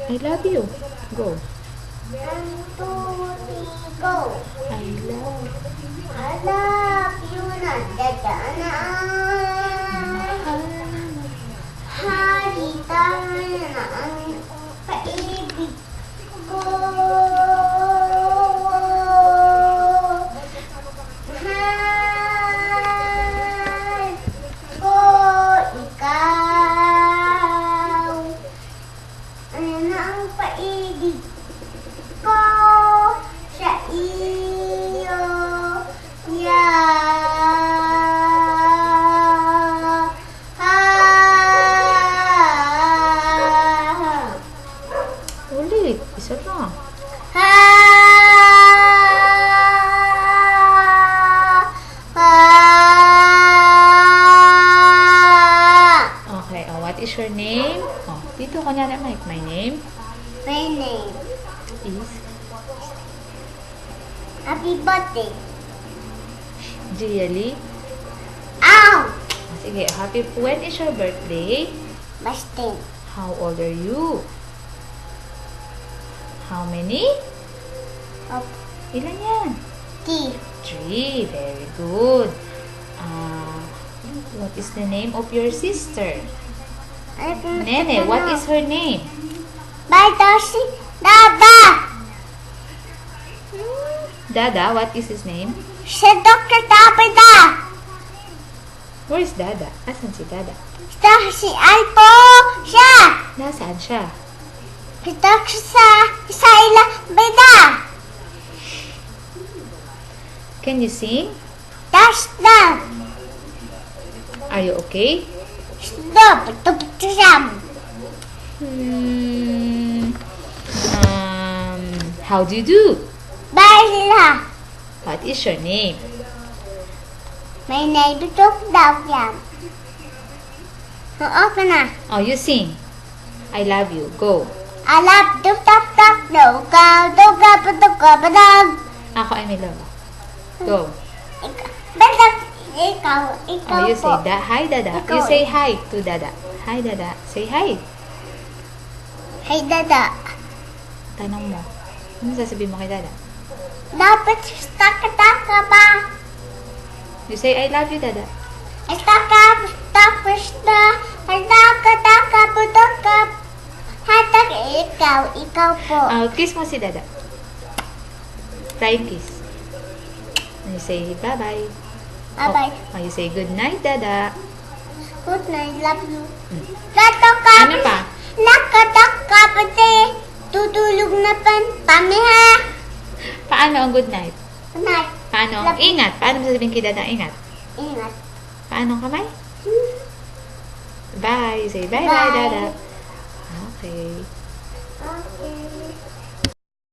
I love you. Go. 1, 2, 3, go. I love I love you na dada na. Halita na ang paibig ko. Mahal ko ikaw. Ano na ang paibig ko sa iyo. Ulit. Isa pa. Okay. Oh, what is your name? Oh, dito kunyari, Mike. My name My name. is Happy birthday. Really? Ow! Oh, sige. Happy. When is your birthday? Basta. How old are you? How many? Of Ilan yan? tea. 3. Very good. What is the name of your sister? Nene, what is her name? Baitashi Dada. Dada, what is his name? Si Dr. Tapita. Where is Dada? Asan si Dada? Si Alpo siya. Nasaan siya? Kita sa ila beda. Can you sing? Das na. Are you okay? Stop. Tuptusam. How do you do? Bye sila. What is your name? May naidutok daw yan. Oo ka na. Oh, you sing. I love you. Go. Alap dutok daw ka. Duka padag. Ako ay may love. Go. Badak. Ikaw Oh, you say po. hi, Dada. You Ikaw say hi to Dada. Hi, Dada. Say hi. Hey, Dada. Tanong mo. Ano sasabihin mo kay Dada? Dapat taka pa. You say, I love you, Dada. Tapos na. Taka putok ka. Hatag ikaw po. Kiss mo si Dada. Flying kiss. And you say, bye-bye. Bye-bye. Oh, you say, good night, Dada. Good night. Love you. Mm. Katok ka. Ano pa? Nakatok ka pati. Tutulog na kami ha. Paano ang good night? Good night. Paano? Love you. Ingat. Paano mo sasabihin kay Dada? Ingat. Ingat. Paano ang kamay? Bye. You say, bye-bye, Bye. Dada. Okay.